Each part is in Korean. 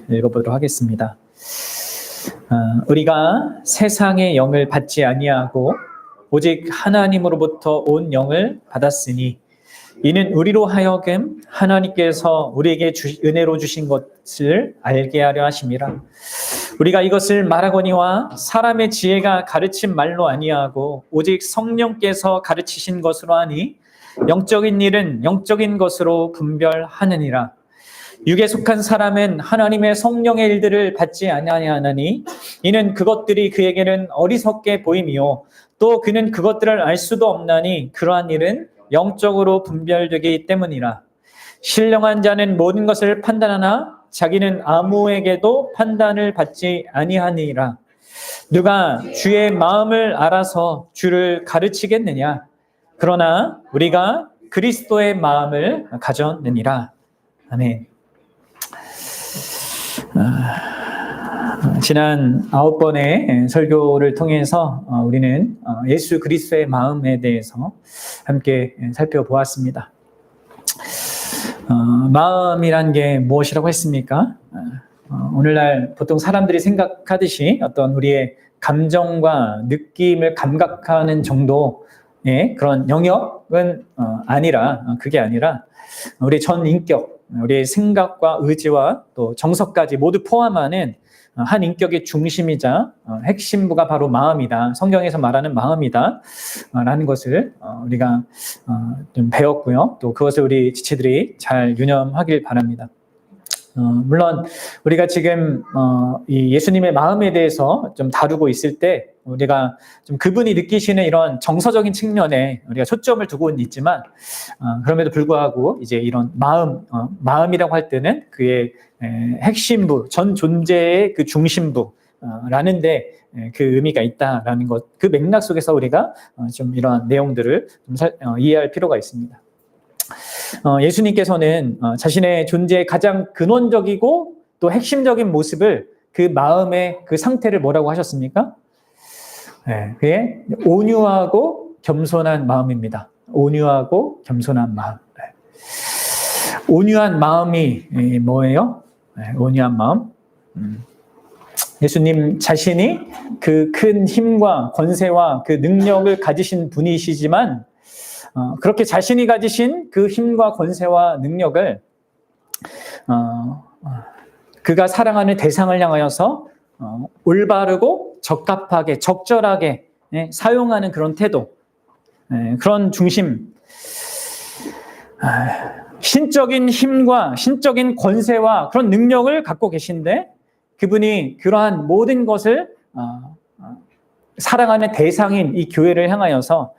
읽어보도록 하겠습니다. 우리가 세상의 영을 받지 아니하고 오직 하나님으로부터 온 영을 받았으니 이는 우리로 하여금 하나님께서 우리에게 은혜로 주신 것을 알게 하려 하심이라. 우리가 이것을 말하거니와 사람의 지혜가 가르친 말로 아니하고 오직 성령께서 가르치신 것으로 하니 영적인 일은 영적인 것으로 분별하느니라. 육에 속한 사람은 하나님의 성령의 일들을 받지 아니하나니 이는 그것들이 그에게는 어리석게 보임이요 또 그는 그것들을 알 수도 없나니 그러한 일은 영적으로 분별되기 때문이라. 신령한 자는 모든 것을 판단하나 자기는 아무에게도 판단을 받지 아니하니라. 누가 주의 마음을 알아서 주를 가르치겠느냐? 그러나 우리가 그리스도의 마음을 가졌느니라. 아멘. 지난 9번의 설교를 통해서 우리는 예수 그리스도의 마음에 대해서 함께 살펴보았습니다. 마음이란 게 무엇이라고 했습니까? 오늘날 보통 사람들이 생각하듯이 어떤 우리의 감정과 느낌을 감각하는 정도의 그런 영역은 아니라, 그게 아니라 우리 전 인격, 우리의 생각과 의지와 또 정서까지 모두 포함하는 한 인격의 중심이자 핵심부가 바로 마음이다. 성경에서 말하는 마음이다. 라는 것을 우리가 좀 배웠고요. 또 그것을 우리 지체들이 잘 유념하길 바랍니다. 물론 우리가 지금 이 예수님의 마음에 대해서 좀 다루고 있을 때 우리가 좀 그분이 느끼시는 이런 정서적인 측면에 우리가 초점을 두고는 있지만 그럼에도 불구하고 이제 이런 마음이라고 할 때는 그의 핵심부, 전 존재의 그 중심부라는데 그 의미가 있다라는 것, 그 맥락 속에서 우리가 좀 이러한 내용들을 좀 이해할 필요가 있습니다. 예수님께서는 자신의 존재의 가장 근원적이고 또 핵심적인 모습을 그 마음의 그 상태를 뭐라고 하셨습니까? 그게 온유하고 겸손한 마음입니다. 온유하고 겸손한 마음. 온유한 마음이 뭐예요? 온유한 마음. 예수님 자신이 그 큰 힘과 권세와 그 능력을 가지신 분이시지만 그렇게 자신이 가지신 그 힘과 권세와 능력을 그가 사랑하는 대상을 향하여서 올바르고 적합하게 적절하게 사용하는 그런 태도, 그런 중심, 신적인 힘과 신적인 권세와 그런 능력을 갖고 계신데 그분이 그러한 모든 것을 사랑하는 대상인 이 교회를 향하여서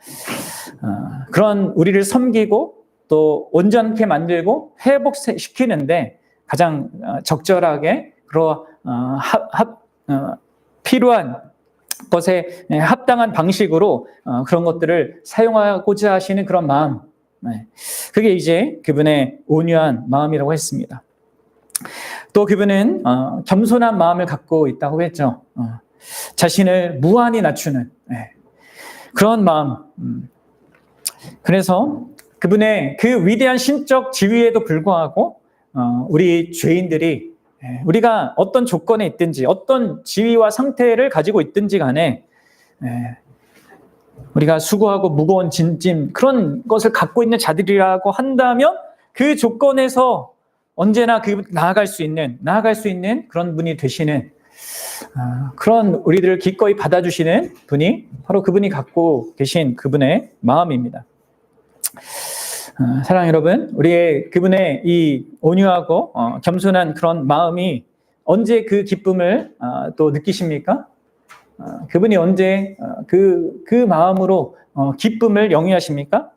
그런 우리를 섬기고 또 온전케 만들고 회복시키는데 가장 적절하게 필요한 것에 합당한 방식으로 그런 것들을 사용하고자 하시는 그런 마음, 그게 이제 그분의 온유한 마음이라고 했습니다. 또 그분은 겸손한 마음을 갖고 있다고 했죠. 자신을 무한히 낮추는 그런 마음. 그래서 그분의 그 위대한 신적 지위에도 불구하고 우리 죄인들이 우리가 어떤 조건에 있든지 어떤 지위와 상태를 가지고 있든지 간에 우리가 수고하고 무거운 짐 그런 것을 갖고 있는 자들이라고 한다면 그 조건에서 언제나 나아갈 수 있는 그런 분이 되시는 그런 우리들을 기꺼이 받아주시는 분이 바로 그분이 갖고 계신 그분의 마음입니다. 사랑하는 여러분, 우리의 그분의 이 온유하고 겸손한 그런 마음이 언제 그 기쁨을 또 느끼십니까? 그분이 언제 그 마음으로 기쁨을 영위하십니까?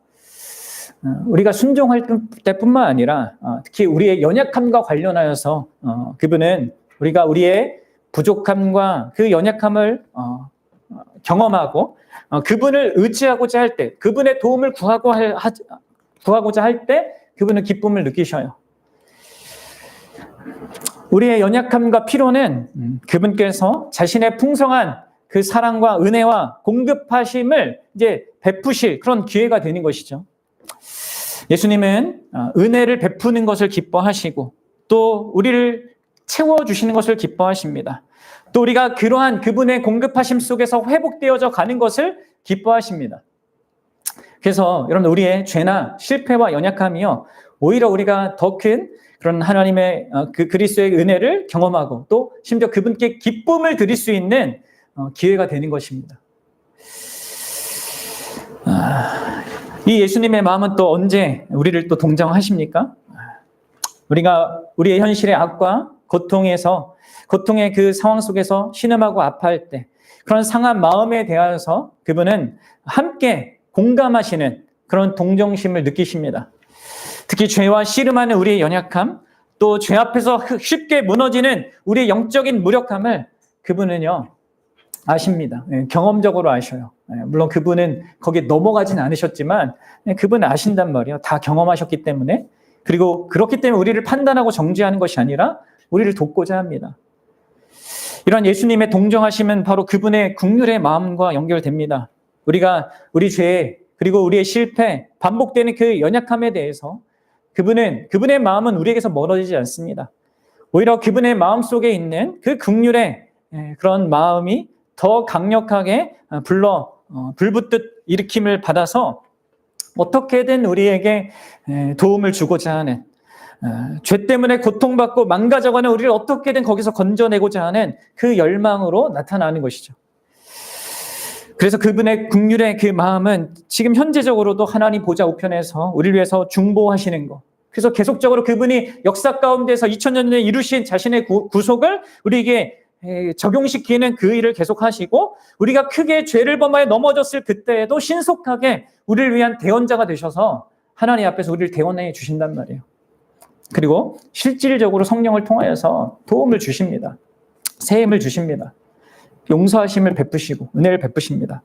우리가 순종할 때뿐만 아니라 특히 우리의 연약함과 관련하여서 그분은 우리가 우리의 부족함과 그 연약함을 경험하고 그분을 의지하고자 할 때, 그분의 도움을 구하고자 할 때 그분은 기쁨을 느끼셔요. 우리의 연약함과 필요는 그분께서 자신의 풍성한 그 사랑과 은혜와 공급하심을 이제 베푸실 그런 기회가 되는 것이죠. 예수님은 은혜를 베푸는 것을 기뻐하시고 또 우리를 채워주시는 것을 기뻐하십니다. 또 우리가 그러한 그분의 공급하심 속에서 회복되어져 가는 것을 기뻐하십니다. 그래서 여러분, 우리의 죄나 실패와 연약함이요, 오히려 우리가 더 큰 그런 하나님의 그 그리스도의 은혜를 경험하고 또 심지어 그분께 기쁨을 드릴 수 있는 기회가 되는 것입니다. 이 예수님의 마음은 또 언제 우리를 또 동정하십니까? 우리가 우리의 현실의 악과 고통의 그 상황 속에서 신음하고 아파할 때 그런 상한 마음에 대하여서 그분은 함께 공감하시는 그런 동정심을 느끼십니다. 특히 죄와 씨름하는 우리의 연약함, 또 죄 앞에서 쉽게 무너지는 우리의 영적인 무력함을 그분은요, 아십니다. 경험적으로 아셔요. 물론 그분은 거기에 넘어가진 않으셨지만 그분은 아신단 말이에요. 다 경험하셨기 때문에. 그리고 그렇기 때문에 우리를 판단하고 정죄하는 것이 아니라 우리를 돕고자 합니다. 이런 예수님의 동정하심은 바로 그분의 긍휼의 마음과 연결됩니다. 우리가 우리 죄 그리고 우리의 실패, 반복되는 그 연약함에 대해서 그분의 마음은 우리에게서 멀어지지 않습니다. 오히려 그분의 마음 속에 있는 그 긍휼의 그런 마음이 더 강력하게 불붙듯 일으킴을 받아서 어떻게든 우리에게 도움을 주고자 하는, 죄 때문에 고통받고 망가져가는 우리를 어떻게든 거기서 건져내고자 하는 그 열망으로 나타나는 것이죠. 그래서 그분의 긍휼의 그 마음은 지금 현재적으로도 하나님 보좌 우편에서 우리를 위해서 중보하시는 것. 그래서 계속적으로 그분이 역사 가운데서 2000년 전에 이루신 자신의 구속을 우리에게 적용시키는 그 일을 계속하시고, 우리가 크게 죄를 범하여 넘어졌을 그때에도 신속하게 우리를 위한 대언자가 되셔서 하나님 앞에서 우리를 대언해 주신단 말이에요. 그리고 실질적으로 성령을 통하여서 도움을 주십니다. 새 힘을 주십니다. 용서하심을 베푸시고 은혜를 베푸십니다.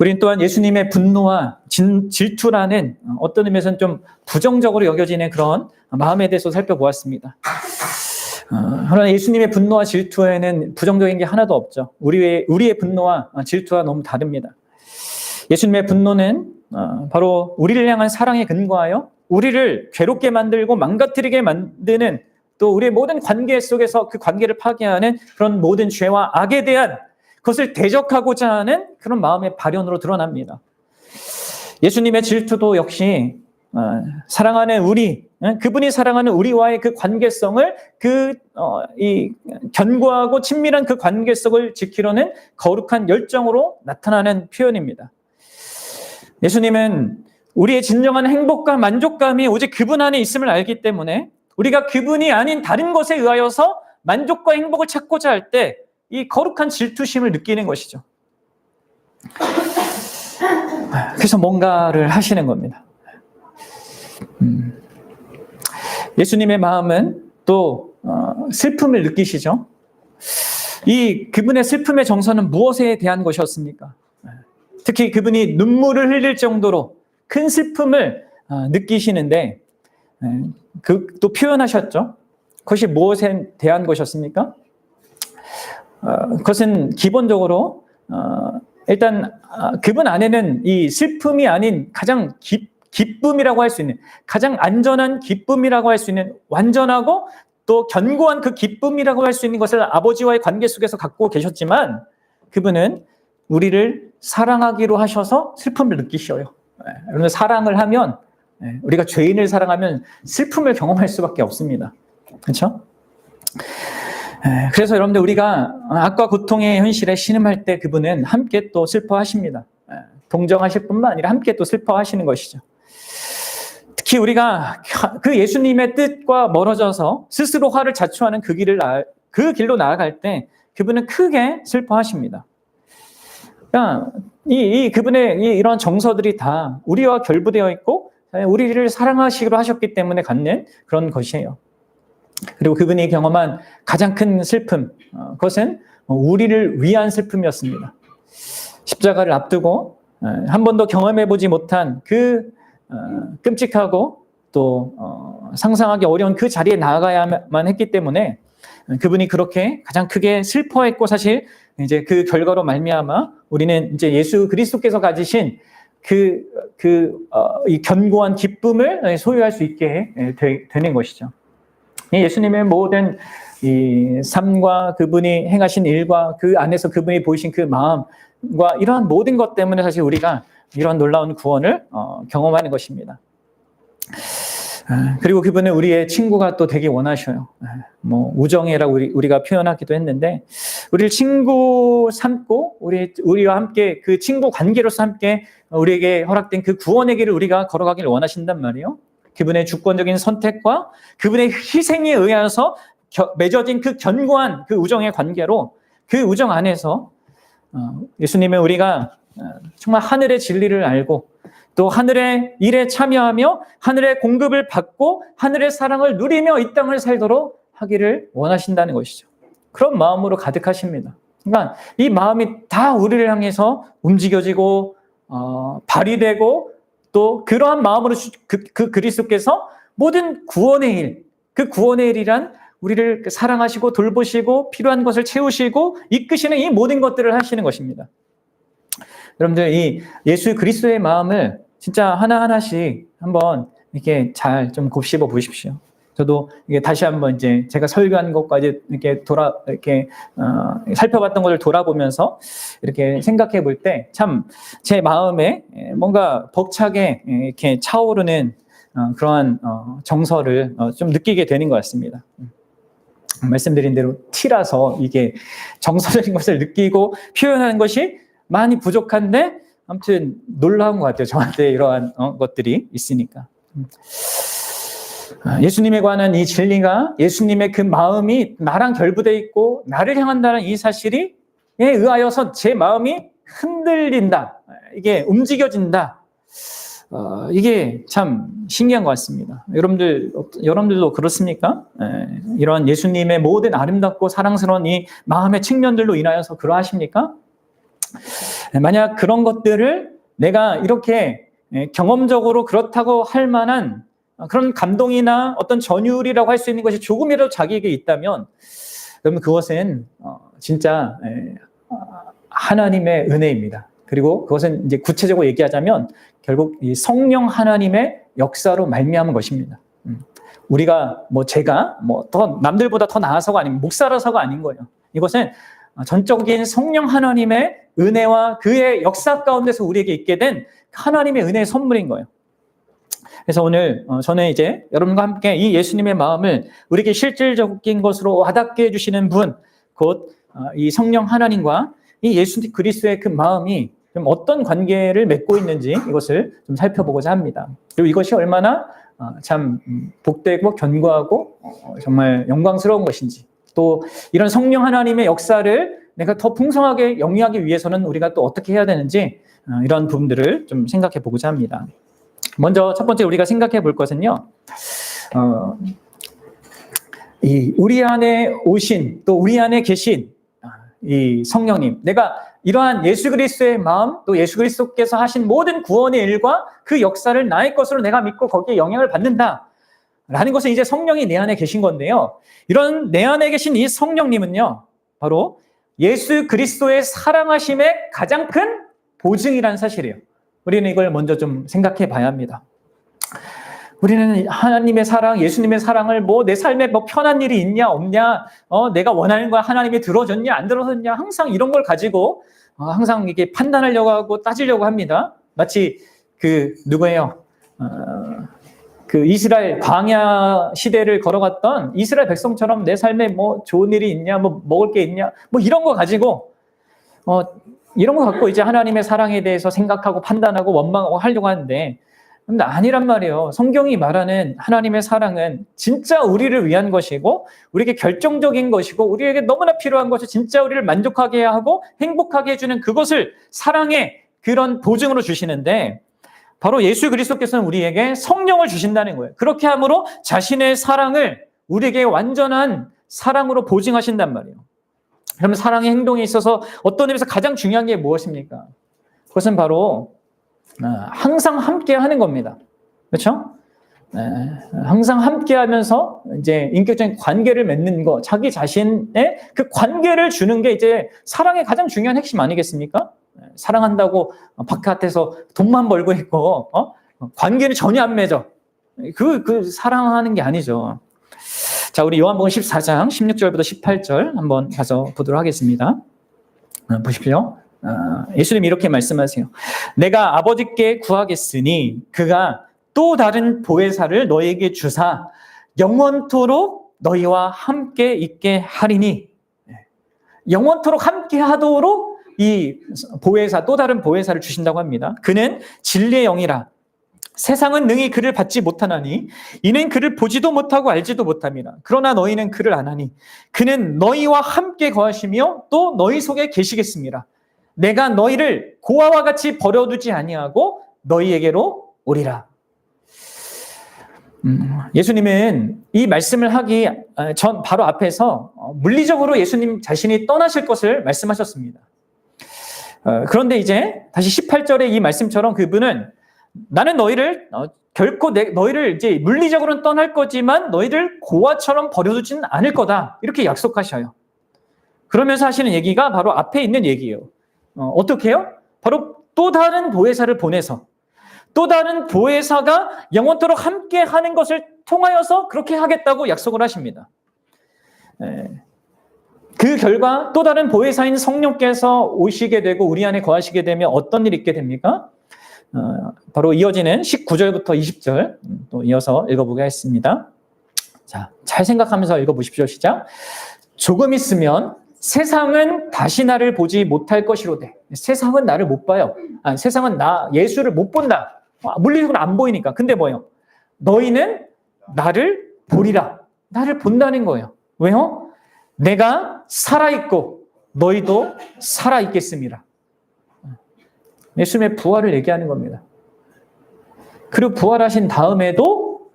우리는 또한 예수님의 분노와 질투라는 어떤 의미에서는 좀 부정적으로 여겨지는 그런 마음에 대해서 살펴보았습니다. 그러나 예수님의 분노와 질투에는 부정적인 게 하나도 없죠. 우리의 분노와 질투와 너무 다릅니다. 예수님의 분노는 바로 우리를 향한 사랑에 근거하여 우리를 괴롭게 만들고 망가뜨리게 만드는, 또 우리의 모든 관계 속에서 그 관계를 파괴하는 그런 모든 죄와 악에 대한 그것을 대적하고자 하는 그런 마음의 발현으로 드러납니다. 예수님의 질투도 역시 사랑하는 그분이 사랑하는 우리와의 그 관계성을 이 견고하고 친밀한 그 관계성을 지키려는 거룩한 열정으로 나타나는 표현입니다. 예수님은 우리의 진정한 행복과 만족감이 오직 그분 안에 있음을 알기 때문에 우리가 그분이 아닌 다른 것에 의하여서 만족과 행복을 찾고자 할 때 이 거룩한 질투심을 느끼는 것이죠. 그래서 뭔가를 하시는 겁니다. 예수님의 마음은 또 슬픔을 느끼시죠. 그분의 슬픔의 정서는 무엇에 대한 것이었습니까? 특히 그분이 눈물을 흘릴 정도로 큰 슬픔을 느끼시는데 또 표현하셨죠. 그것이 무엇에 대한 것이었습니까? 그것은 기본적으로 일단 그분 안에는 이 슬픔이 아닌 가장 기쁨이라고 할 수 있는, 가장 안전한 기쁨이라고 할 수 있는, 완전하고 또 견고한 그 기쁨이라고 할 수 있는 것을 아버지와의 관계 속에서 갖고 계셨지만, 그분은 우리를 사랑하기로 하셔서 슬픔을 느끼셔요. 여러분, 사랑을 하면, 우리가 죄인을 사랑하면 슬픔을 경험할 수밖에 없습니다. 그렇죠? 그래서 여러분들, 우리가 악과 고통의 현실에 신음할 때 그분은 함께 또 슬퍼하십니다. 동정하실 뿐만 아니라 함께 또 슬퍼하시는 것이죠. 특히 우리가 그 예수님의 뜻과 멀어져서 스스로 화를 자초하는 그 길로 나아갈 때 그분은 크게 슬퍼하십니다. 그러니까 그분의 이런 정서들이 다 우리와 결부되어 있고 우리를 사랑하시기로 하셨기 때문에 갖는 그런 것이에요. 그리고 그분이 경험한 가장 큰 슬픔, 그것은 우리를 위한 슬픔이었습니다. 십자가를 앞두고 한 번도 경험해보지 못한 그 끔찍하고 또 상상하기 어려운 그 자리에 나아가야만 했기 때문에 그분이 그렇게 가장 크게 슬퍼했고, 사실 이제 그 결과로 말미암아 우리는 이제 예수 그리스도께서 가지신 이 견고한 기쁨을 소유할 수 있게 되는 것이죠. 예수님의 모든 이 삶과 그분이 행하신 일과 그 안에서 그분이 보이신 그 마음과 이러한 모든 것 때문에 사실 우리가 이런 놀라운 구원을 경험하는 것입니다. 그리고 그분은 우리의 친구가 또 되게 원하셔요. 뭐 우정이라고 우리가 표현하기도 했는데 우리를 친구 삼고 우리와 함께 그 친구 관계로서 함께 우리에게 허락된 그 구원의 길을 우리가 걸어가기를 원하신단 말이에요. 그분의 주권적인 선택과 그분의 희생에 의해서 맺어진 그 견고한 그 우정의 관계로 그 우정 안에서 예수님은 우리가 정말 하늘의 진리를 알고 또 하늘의 일에 참여하며 하늘의 공급을 받고 하늘의 사랑을 누리며 이 땅을 살도록 하기를 원하신다는 것이죠. 그런 마음으로 가득하십니다. 그러니까 이 마음이 다 우리를 향해서 움직여지고 발휘되고 또 그러한 마음으로 그 그리스도께서 모든 구원의 일, 그 구원의 일이란 우리를 사랑하시고 돌보시고 필요한 것을 채우시고 이끄시는 이 모든 것들을 하시는 것입니다. 여러분들 이 예수 그리스도의 마음을 진짜 하나하나씩 한번 이렇게 잘 좀 곱씹어 보십시오. 저도 이게 다시 한번 이제 제가 설교한 것까지 이렇게 살펴봤던 것을 돌아보면서 이렇게 생각해 볼 때 참 제 마음에 뭔가 벅차게 이렇게 차오르는 그러한 정서를 좀 느끼게 되는 것 같습니다. 말씀드린 대로 T라서 이게 정서적인 것을 느끼고 표현하는 것이 많이 부족한데 아무튼 놀라운 것 같아요. 저한테 이러한 것들이 있으니까. 예수님에 관한 이 진리가 예수님의 그 마음이 나랑 결부되어 있고 나를 향한다는 이 사실에 의하여서 제 마음이 흔들린다. 이게 움직여진다. 이게 참 신기한 것 같습니다. 여러분들도 그렇습니까? 이런 예수님의 모든 아름답고 사랑스러운 이 마음의 측면들로 인하여서 그러하십니까? 만약 그런 것들을 내가 이렇게 경험적으로 그렇다고 할 만한 그런 감동이나 어떤 전율이라고 할 수 있는 것이 조금이라도 자기에게 있다면 그러면 그것은 진짜 하나님의 은혜입니다. 그리고 그것은 이제 구체적으로 얘기하자면 결국 이 성령 하나님의 역사로 말미암은 것입니다. 우리가 제가 더 남들보다 더 나아서가 아닌 목사라서가 아닌 거예요. 이것은 전적인 성령 하나님의 은혜와 그의 역사 가운데서 우리에게 있게 된 하나님의 은혜의 선물인 거예요. 그래서 오늘 저는 이제 여러분과 함께 이 예수님의 마음을 우리에게 실질적인 것으로 와닿게 해주시는 분, 곧 이 성령 하나님과 이 예수 그리스도의 그 마음이 좀 어떤 관계를 맺고 있는지 이것을 좀 살펴보고자 합니다. 그리고 이것이 얼마나 참 복되고 견고하고 정말 영광스러운 것인지, 또 이런 성령 하나님의 역사를 내가 더 풍성하게 영위하기 위해서는 우리가 또 어떻게 해야 되는지 이런 부분들을 좀 생각해 보고자 합니다. 먼저 첫 번째 우리가 생각해 볼 것은요, 이 우리 안에 오신 또 우리 안에 계신 이 성령님, 내가 이러한 예수 그리스도의 마음 또 예수 그리스도께서 하신 모든 구원의 일과 그 역사를 나의 것으로 내가 믿고 거기에 영향을 받는다라는 것은 이제 성령이 내 안에 계신 건데요. 이런 내 안에 계신 이 성령님은요, 바로 예수 그리스도의 사랑하심의 가장 큰 보증이라는 사실이에요. 우리는 이걸 먼저 좀 생각해 봐야 합니다. 우리는 하나님의 사랑, 예수님의 사랑을 내 삶에 편한 일이 있냐 없냐, 내가 원하는 거 하나님이 들어줬냐 안 들어줬냐, 항상 이런 걸 가지고 항상 이게 판단하려고 하고 따지려고 합니다. 마치 누구예요? 그 이스라엘 광야 시대를 걸어갔던 이스라엘 백성처럼 내 삶에 좋은 일이 있냐, 먹을 게 있냐, 이런 거 가지고 이런 거 갖고 이제 하나님의 사랑에 대해서 생각하고 판단하고 원망하고 하려고 하는데, 근데 아니란 말이에요. 성경이 말하는 하나님의 사랑은 진짜 우리를 위한 것이고 우리에게 결정적인 것이고 우리에게 너무나 필요한 것이 진짜 우리를 만족하게 하고 행복하게 해주는 그것을 사랑의 그런 보증으로 주시는데, 바로 예수 그리스도께서는 우리에게 성령을 주신다는 거예요. 그렇게 함으로 자신의 사랑을 우리에게 완전한 사랑으로 보증하신단 말이에요. 그러면 사랑의 행동에 있어서 어떤 의미에서 가장 중요한 게 무엇입니까? 그것은 바로 항상 함께 하는 겁니다. 그렇죠? 항상 함께 하면서 이제 인격적인 관계를 맺는 거, 자기 자신의 그 관계를 주는 게 이제 사랑의 가장 중요한 핵심 아니겠습니까? 사랑한다고 바깥에서 돈만 벌고 있고, 관계는 전혀 안 맺어. 그 사랑하는 게 아니죠. 자, 우리 요한복음 14장 16절부터 18절 한번 가서 보도록 하겠습니다. 보십시오. 예수님이 이렇게 말씀하세요. 내가 아버지께 구하겠으니 그가 또 다른 보혜사를 너희에게 주사 영원토록 너희와 함께 있게 하리니. 영원토록 함께 하도록 이 보혜사, 또 다른 보혜사를 주신다고 합니다. 그는 진리의 영이라. 세상은 능히 그를 받지 못하나니 이는 그를 보지도 못하고 알지도 못합니다. 그러나 너희는 그를 아나니 그는 너희와 함께 거하시며 또 너희 속에 계시겠습니다. 내가 너희를 고아와 같이 버려두지 아니하고 너희에게로 오리라. 예수님은 이 말씀을 하기 전 바로 앞에서 물리적으로 예수님 자신이 떠나실 것을 말씀하셨습니다. 그런데 이제 다시 18절의 이 말씀처럼 그분은 나는 너희를 결코 너희를 이제 물리적으로는 떠날 거지만 너희를 고아처럼 버려두지는 않을 거다. 이렇게 약속하셔요. 그러면서 하시는 얘기가 바로 앞에 있는 얘기예요. 어떻게 해요? 바로 또 다른 보혜사를 보내서 또 다른 보혜사가 영원토록 함께 하는 것을 통하여서 그렇게 하겠다고 약속을 하십니다. 그 결과 또 다른 보혜사인 성령께서 오시게 되고 우리 안에 거하시게 되면 어떤 일이 있게 됩니까? 바로 이어지는 19절부터 20절 또 이어서 읽어보겠습니다. 자, 잘 생각하면서 읽어보십시오. 시작. 조금 있으면 세상은 다시 나를 보지 못할 것이로되. 세상은 나를 못 봐요. 세상은 예수를 못 본다. 물리적으로 안 보이니까. 근데 뭐예요? 너희는 나를 보리라. 나를 본다는 거예요. 왜요? 내가 살아있고 너희도 살아있겠습니다. 예수님의 부활을 얘기하는 겁니다. 그리고 부활하신 다음에도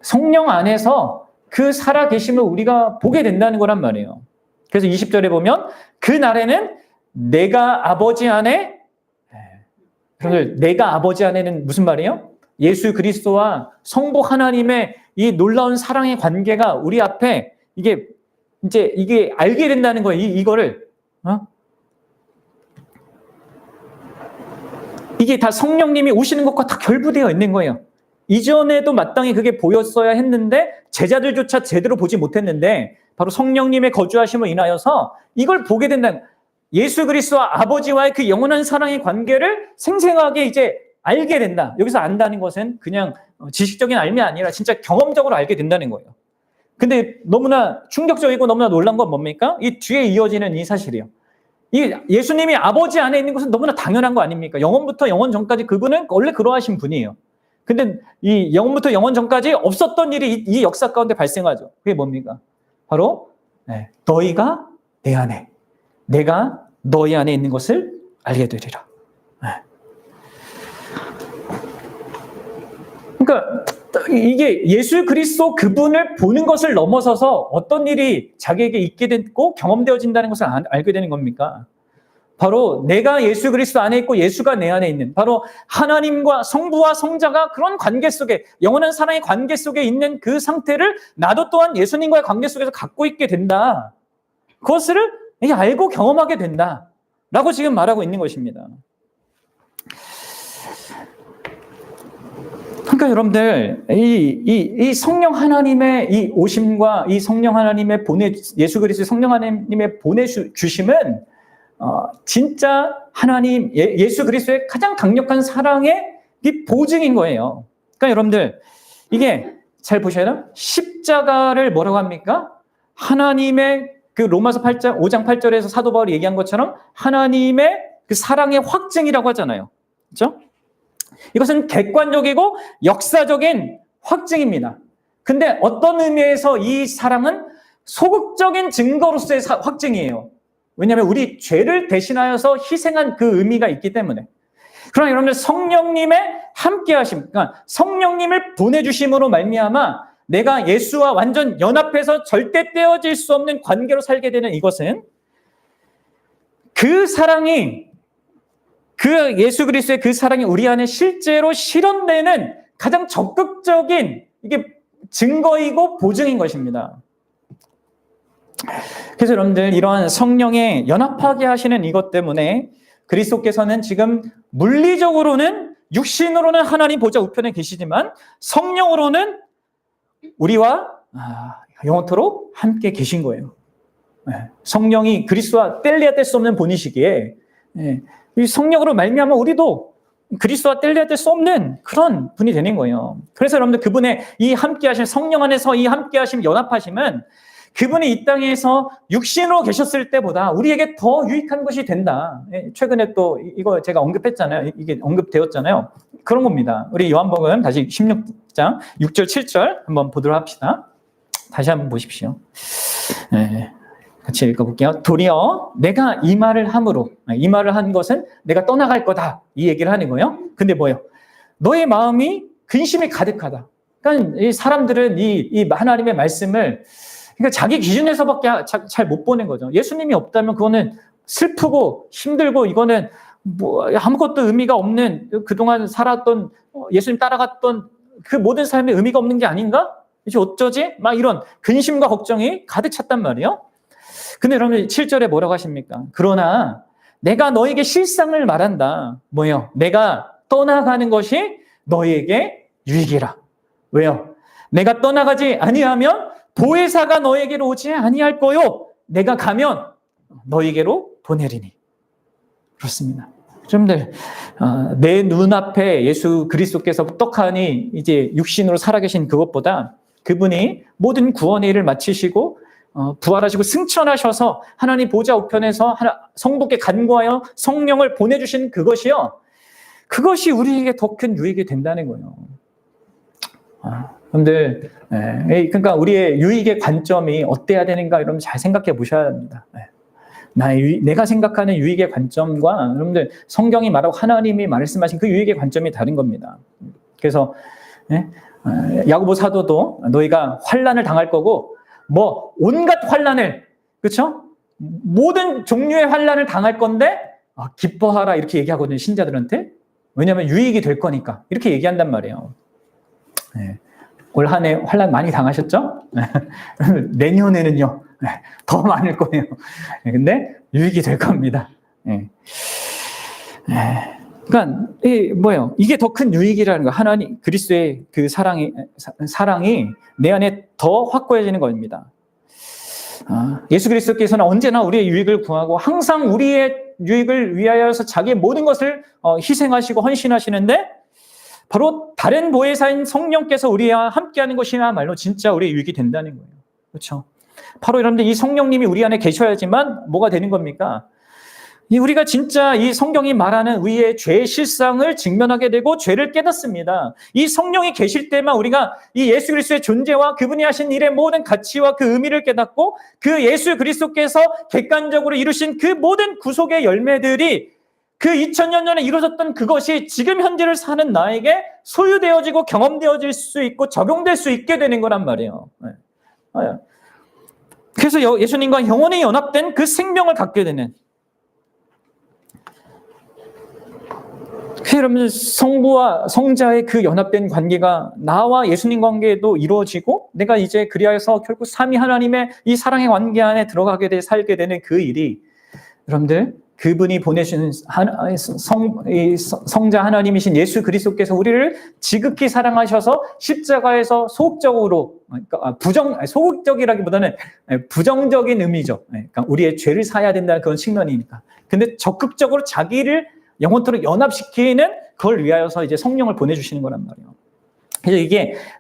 성령 안에서 그 살아계심을 우리가 보게 된다는 거란 말이에요. 그래서 20절에 보면 그 날에는 내가 아버지 안에, 내가 아버지 안에는 무슨 말이에요? 예수 그리스도와 성부 하나님의 이 놀라운 사랑의 관계가 우리 앞에 이게 알게 된다는 거예요. 이거를. 이게 다 성령님이 오시는 것과 다 결부되어 있는 거예요. 이전에도 마땅히 그게 보였어야 했는데 제자들조차 제대로 보지 못했는데 바로 성령님의 거주하심을 인하여서 이걸 보게 된다는, 예수 그리스도와 아버지와의 그 영원한 사랑의 관계를 생생하게 이제 알게 된다. 여기서 안다는 것은 그냥 지식적인 알미 아니라 진짜 경험적으로 알게 된다는 거예요. 근데 너무나 충격적이고 너무나 놀란 건 뭡니까? 이 뒤에 이어지는 이 사실이에요. 이 예수님이 아버지 안에 있는 것은 너무나 당연한 거 아닙니까? 영원부터 영원 전까지 그분은 원래 그러하신 분이에요. 근데 이 영원부터 영원 전까지 없었던 일이 이 역사 가운데 발생하죠. 그게 뭡니까? 바로 너희가 내 안에, 내가 너희 안에 있는 것을 알게 되리라. 그러니까 이게 예수 그리스도 그분을 보는 것을 넘어서서 어떤 일이 자기에게 있게 됐고 경험되어진다는 것을 알게 되는 겁니까? 바로 내가 예수 그리스도 안에 있고 예수가 내 안에 있는, 바로 하나님과 성부와 성자가 그런 관계 속에, 영원한 사랑의 관계 속에 있는 그 상태를 나도 또한 예수님과의 관계 속에서 갖고 있게 된다. 그것을 알고 경험하게 된다. 라고 지금 말하고 있는 것입니다. 그러니까 여러분들, 이 성령 하나님의 이 오심과 이 성령 하나님의 예수 그리스도의 성령 하나님의 보내주심은 진짜 하나님, 예수 그리스도의 가장 강력한 사랑의 이 보증인 거예요. 그러니까 여러분들, 이게 잘 보셔야 돼요. 십자가를 뭐라고 합니까? 하나님의 그 로마서 5장 8절에서 사도 바울이 얘기한 것처럼 하나님의 그 사랑의 확증이라고 하잖아요. 그렇죠? 이것은 객관적이고 역사적인 확증입니다. 근데 어떤 의미에서 이 사랑은 소극적인 증거로서의 확증이에요. 왜냐하면 우리 죄를 대신하여서 희생한 그 의미가 있기 때문에. 그러나 여러분들, 성령님의 함께하심, 그러니까 성령님을 보내주심으로 말미암아 내가 예수와 완전 연합해서 절대 떼어질 수 없는 관계로 살게 되는 이것은, 그 사랑이, 그 예수 그리스도의 그 사랑이 우리 안에 실제로 실현되는 가장 적극적인 이게 증거이고 보증인 것입니다. 그래서 여러분들, 이러한 성령의 연합하게 하시는 이것 때문에 그리스도께서는 지금 물리적으로는, 육신으로는 하나님 보좌 우편에 계시지만 성령으로는 우리와 영원토록 함께 계신 거예요. 성령이 그리스도와 뗄래야 뗄 수 없는 본이시기에 이 성령으로 말미암아 우리도 그리스도와 뗄래야 뗄 수 없는 그런 분이 되는 거예요. 그래서 여러분들 그분의 이 함께하심, 성령 안에서 이 함께하심, 연합하심은 그분이 이 땅에서 육신으로 계셨을 때보다 우리에게 더 유익한 것이 된다. 최근에 또 이거 제가 언급했잖아요. 이게 언급되었잖아요. 그런 겁니다. 우리 요한복음 다시 16장 6절 7절 한번 보도록 합시다. 다시 한번 보십시오. 같이 읽어볼게요. 도리어 내가 이 말을 함으로, 이 말을 한 것은 내가 떠나갈 거다, 이 얘기를 하는 거예요. 근데 뭐예요? 너의 마음이 근심이 가득하다. 그러니까 이 사람들은 이 하나님의 말씀을 그러니까 자기 기준에서밖에 잘 못 보는 거죠. 예수님이 없다면 그거는 슬프고 힘들고 이거는 뭐 아무것도 의미가 없는, 그동안 살았던 예수님 따라갔던 그 모든 삶에 의미가 없는 게 아닌가? 이제 어쩌지? 막 이런 근심과 걱정이 가득 찼단 말이에요. 근데 여러분 7절에 뭐라고 하십니까? 그러나 내가 너에게 실상을 말한다. 뭐예요? 내가 떠나가는 것이 너에게 유익이라. 왜요? 내가 떠나가지 아니하면 보혜사가 너에게로 오지 아니할 거요. 내가 가면 너에게로 보내리니. 그렇습니다. 여러분들, 내 눈앞에 예수 그리스도께서 떡하니 이제 육신으로 살아계신 그것보다 그분이 모든 구원의 일을 마치시고 부활하시고 승천하셔서 하나님 보좌 우편에서 성도께 간구하여 성령을 보내주신 그것이요, 그것이 우리에게 더 큰 유익이 된다는 거예요. 여러분들, 그러니까 우리의 유익의 관점이 어때야 되는가, 여러분 잘 생각해 보셔야 합니다. 내가 생각하는 유익의 관점과 여러분들 성경이 말하고 하나님이 말씀하신 그 유익의 관점이 다른 겁니다. 그래서 야고보 사도도 너희가 환난을 당할 거고 뭐 온갖 환난을, 그렇죠? 모든 종류의 환난을 당할 건데 기뻐하라, 이렇게 얘기하거든요, 신자들한테. 왜냐하면 유익이 될 거니까 이렇게 얘기한단 말이에요. 올 한 해 환난 많이 당하셨죠? 내년에는요 더 많을 거예요. 근데 유익이 될 겁니다. 그러니까 뭐예요? 이게 더 큰 유익이라는 거. 하나님 그리스도의 그 사랑이 내 안에 더 확고해지는 겁니다. 예수 그리스도께서는 언제나 우리의 유익을 구하고 항상 우리의 유익을 위하여서 자기의 모든 것을 희생하시고 헌신하시는데, 바로 다른 보혜사인 성령께서 우리와 함께하는 것이야말로 진짜 우리의 유익이 된다는 거예요. 그렇죠? 바로 여러분들 이 성령님이 우리 안에 계셔야지만 뭐가 되는 겁니까? 우리가 진짜 이 성경이 말하는 우리의 죄의 실상을 직면하게 되고 죄를 깨닫습니다. 이 성령이 계실 때만 우리가 이 예수 그리스도의 존재와 그분이 하신 일의 모든 가치와 그 의미를 깨닫고, 그 예수 그리스도께서 객관적으로 이루신 그 모든 구속의 열매들이 그 2000년 전에 이루어졌던 그것이 지금 현재를 사는 나에게 소유되어지고 경험되어질 수 있고 적용될 수 있게 되는 거란 말이에요. 그래서 예수님과 영원히 연합된 그 생명을 갖게 되는, 여러분 성부와 성자의 그 연합된 관계가 나와 예수님 관계에도 이루어지고, 내가 이제 그리하여서 결국 삼위 하나님의 이 사랑의 관계 안에 들어가게 돼 살게 되는 그 일이, 여러분들 그분이 보내주신 성자 하나님이신 예수 그리스도께서 우리를 지극히 사랑하셔서 십자가에서 소극적으로, 그러니까 소극적이라기보다는 부정적인 의미죠. 그러니까 우리의 죄를 사야 된다는 그런 측면이니까. 근데 적극적으로 자기를 영원토록 연합시키는 그걸 위하여서 이제 성령을 보내주시는 거란 말이에요. 그래서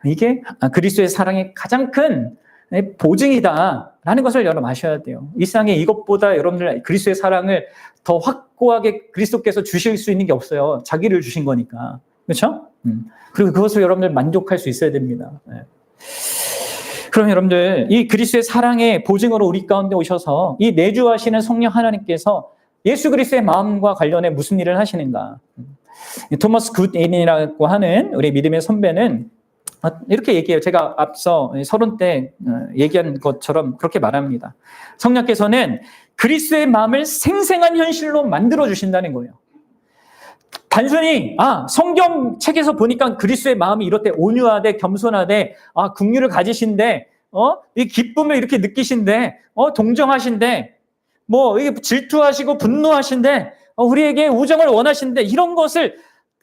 이게 그리스도의 사랑의 가장 큰 보증이다라는 것을 여러분 아셔야 돼요. 이 세상에 이것보다 여러분들 그리스도의 사랑을 더 확고하게 그리스도께서 주실 수 있는 게 없어요. 자기를 주신 거니까. 그렇죠? 그리고 그것을 여러분들 만족할 수 있어야 됩니다. 그럼 여러분들 이 그리스도의 사랑의 보증으로 우리 가운데 오셔서 이 내주하시는 성령 하나님께서 예수 그리스도의 마음과 관련해 무슨 일을 하시는가? 토마스 굿인이라고 하는 우리 믿음의 선배는 이렇게 얘기해요. 제가 앞서 서론 때 얘기한 것처럼 그렇게 말합니다. 성령께서는 그리스도의 마음을 생생한 현실로 만들어 주신다는 거예요. 단순히 성경 책에서 보니까 그리스도의 마음이 이렇대, 온유하되 겸손하되 긍휼을 가지신데 이 기쁨을 이렇게 느끼신데 동정하신데 뭐 이게 질투하시고 분노하신데 우리에게 우정을 원하신데, 이런 것을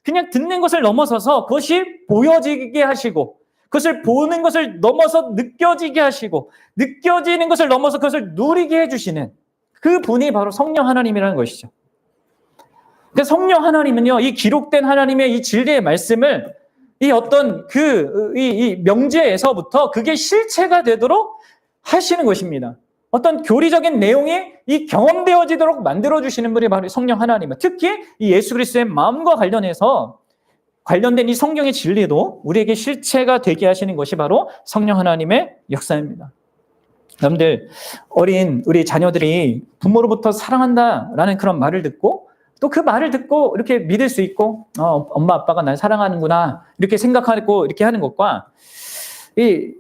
그냥 듣는 것을 넘어서서 그것이 보여지게 하시고 그것을 보는 것을 넘어서 느껴지게 하시고 느껴지는 것을 넘어서 그것을 누리게 해주시는 그 분이 바로 성령 하나님이라는 것이죠. 그러니까 성령 하나님은요, 이 기록된 하나님의 이 진리의 말씀을 이 어떤 이 명제에서부터 그게 실체가 되도록 하시는 것입니다. 어떤 교리적인 내용이 이 경험되어지도록 만들어주시는 분이 바로 성령 하나님이에요. 특히 이 예수 그리스도의 마음과 관련해서 관련된 이 성경의 진리도 우리에게 실체가 되게 하시는 것이 바로 성령 하나님의 역사입니다. 여러분들, 어린 우리 자녀들이 부모로부터 사랑한다라는 그런 말을 듣고 또 그 말을 듣고 이렇게 믿을 수 있고 엄마 아빠가 날 사랑하는구나 이렇게 생각하고 이렇게 하는 것과 이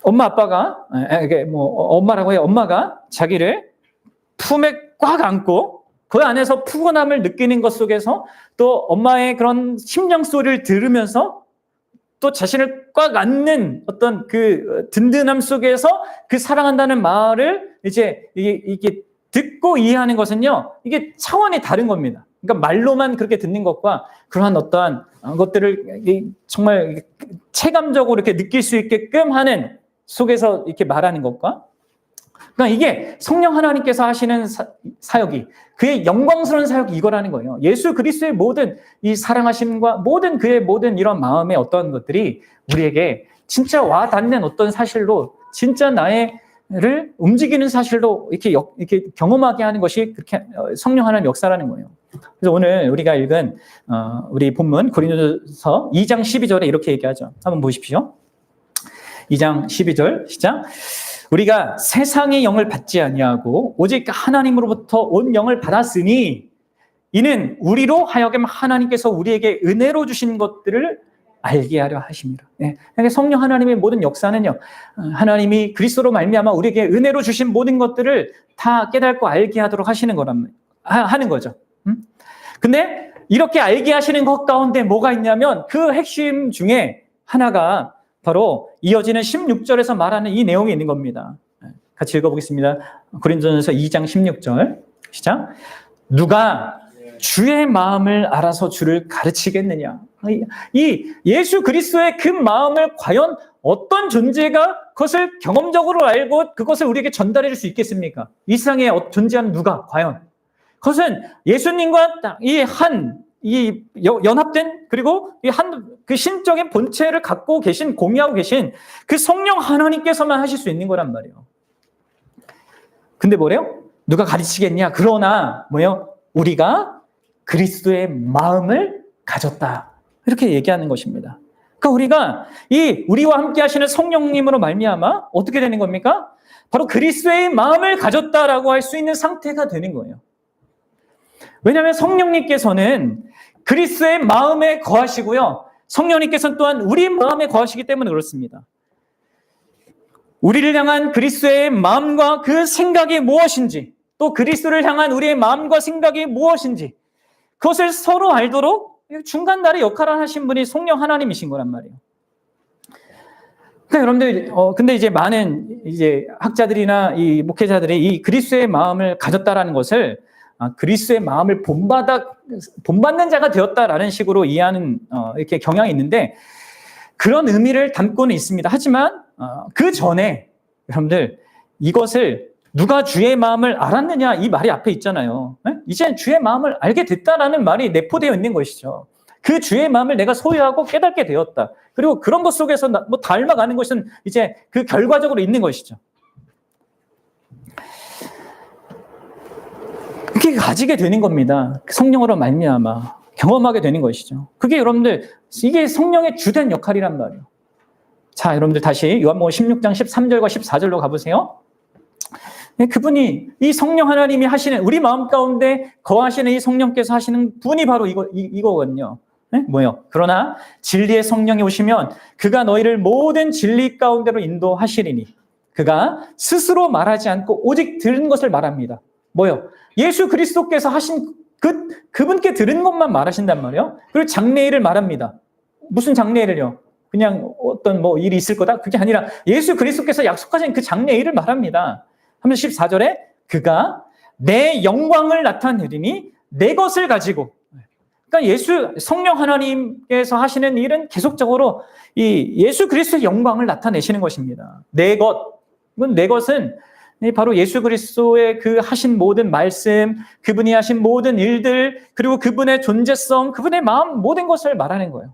엄마 아빠가 엄마라고 해요. 엄마가 자기를 품에 꽉 안고 그 안에서 푸근함을 느끼는 것 속에서 또 엄마의 그런 심령 소리를 들으면서 또 자신을 꽉 안는 어떤 그 든든함 속에서 그 사랑한다는 말을 이제 이게 듣고 이해하는 것은요, 이게 차원이 다른 겁니다. 그러니까 말로만 그렇게 듣는 것과 그러한 어떠한 것들을 정말 체감적으로 이렇게 느낄 수 있게끔 하는 속에서 이렇게 말하는 것과, 그러니까 이게 성령 하나님께서 하시는 사역이, 그의 영광스러운 사역이 이거라는 거예요. 예수 그리스도의 모든 이 사랑하심과 모든 그의 모든 이런 마음의 어떤 것들이 우리에게 진짜 와 닿는 어떤 사실로, 진짜 나를 움직이는 사실로 이렇게 경험하게 하는 것이 그렇게 성령 하나님의 역사라는 거예요. 그래서 오늘 우리가 읽은 우리 본문 고린도서 2장 12절에 이렇게 얘기하죠. 한번 보십시오. 2장 12절 시작. 우리가 세상의 영을 받지 아니하고 오직 하나님으로부터 온 영을 받았으니 이는 우리로 하여금 하나님께서 우리에게 은혜로 주신 것들을 알게 하려 하심이라. 그러니까 성령 하나님의 모든 역사는요, 하나님이 그리스도로 말미암아 우리에게 은혜로 주신 모든 것들을 다 깨닫고 알게 하도록 하는 거죠. 근데 이렇게 알게 하시는 것 가운데 뭐가 있냐면 그 핵심 중에 하나가 바로 이어지는 16절에서 말하는 이 내용이 있는 겁니다. 같이 읽어보겠습니다. 고린도전서 2장 16절 시작. 누가 주의 마음을 알아서 주를 가르치겠느냐. 이 예수 그리스도의 그 마음을 과연 어떤 존재가 그것을 경험적으로 알고 그것을 우리에게 전달해 줄 수 있겠습니까? 이 세상에 존재하는 누가 과연? 그것은 예수님과 연합된, 그리고 그 신적인 본체를 갖고 계신, 공유하고 계신 그 성령 하나님께서만 하실 수 있는 거란 말이에요. 근데 뭐래요? 누가 가르치겠냐? 그러나 우리가 그리스도의 마음을 가졌다. 이렇게 얘기하는 것입니다. 그러니까 우리가 우리와 함께 하시는 성령님으로 말미암아 어떻게 되는 겁니까? 바로 그리스도의 마음을 가졌다라고 할 수 있는 상태가 되는 거예요. 왜냐하면 성령님께서는 그리스도의 마음에 거하시고요. 성령님께서는 또한 우리 마음에 거하시기 때문에 그렇습니다. 우리를 향한 그리스도의 마음과 그 생각이 무엇인지, 또 그리스도를 향한 우리의 마음과 생각이 무엇인지, 그것을 서로 알도록 중간다리 역할을 하신 분이 성령 하나님이신 거란 말이에요. 그러니까 여러분들, 근데 이제 많은 학자들이나 이 목회자들이 이 그리스도의 마음을 가졌다라는 것을 그리스도의 마음을 본받는 자가 되었다라는 식으로 이해하는 이렇게 경향이 있는데, 그런 의미를 담고는 있습니다. 하지만 그 전에 여러분들, 이것을 누가 주의 마음을 알았느냐, 이 말이 앞에 있잖아요. 이제 주의 마음을 알게 됐다라는 말이 내포되어 있는 것이죠. 그 주의 마음을 내가 소유하고 깨닫게 되었다. 그리고 그런 것 속에서 닮아가는 것은 이제 그 결과적으로 있는 것이죠. 그게 가지게 되는 겁니다. 성령으로 말미암아 경험하게 되는 것이죠. 그게 여러분들, 이게 성령의 주된 역할이란 말이에요. 자, 여러분들 다시 요한복음 16장 13절과 14절로 가보세요. 그분이, 이 성령 하나님이 하시는, 우리 마음 가운데 거하시는 이 성령께서 하시는 분이 바로 이거거든요. 그러나 진리의 성령이 오시면 그가 너희를 모든 진리 가운데로 인도하시리니 그가 스스로 말하지 않고 오직 들은 것을 말합니다. 예수 그리스도께서 하신 그분께 들은 것만 말하신단 말이에요. 그리고 장래일을 말합니다. 무슨 장래일을요? 그냥 어떤 일이 있을 거다? 그게 아니라 예수 그리스도께서 약속하신 그 장래일을 말합니다. 하면서 14절에 그가 내 영광을 나타내리니 내 것을 가지고, 그러니까 성령 하나님께서 하시는 일은 계속적으로 이 예수 그리스도의 영광을 나타내시는 것입니다. 내 것은 바로 예수 그리스도의 그 하신 모든 말씀, 그분이 하신 모든 일들, 그리고 그분의 존재성, 그분의 마음, 모든 것을 말하는 거예요.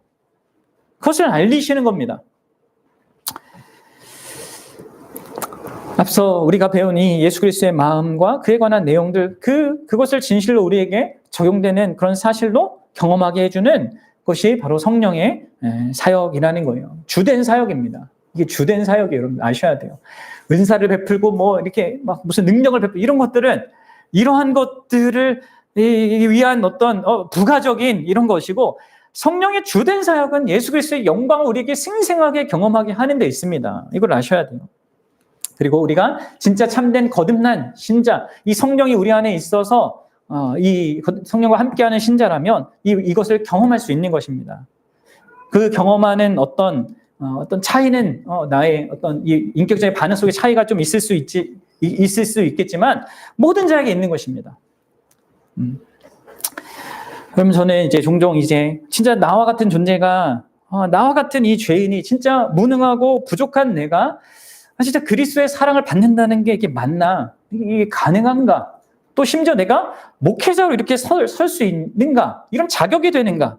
그것을 알리시는 겁니다. 앞서 우리가 배운 이 예수 그리스도의 마음과 그에 관한 내용들, 그것을 진실로 우리에게 적용되는 그런 사실로 경험하게 해주는 것이 바로 성령의 사역이라는 거예요. 주된 사역입니다. 이게 주된 사역이에요. 여러분 아셔야 돼요. 은사를 베풀고 뭐 이렇게 막 무슨 능력을 베풀고 이런 것들은 이러한 것들을 위한 어떤 부가적인 이런 것이고, 성령의 주된 사역은 예수 그리스도의 영광을 우리에게 생생하게 경험하게 하는 데 있습니다. 이걸 아셔야 돼요. 그리고 우리가 진짜 참된 거듭난 신자, 이 성령이 우리 안에 있어서 이 성령과 함께하는 신자라면 이것을 경험할 수 있는 것입니다. 그 경험하는 어떤 차이는 나의 어떤 이 인격적인 반응 속에 차이가 좀 있을 수 있겠지만 모든 자에게 있는 것입니다. 그럼 저는 이제 종종 진짜 나와 같은 존재가 나와 같은 이 죄인이 진짜 무능하고 부족한 내가 진짜 그리스도의 사랑을 받는다는 게 이게 맞나? 이게 가능한가? 또 심지어 내가 목회자로 이렇게 설 수 있는가? 이런 자격이 되는가?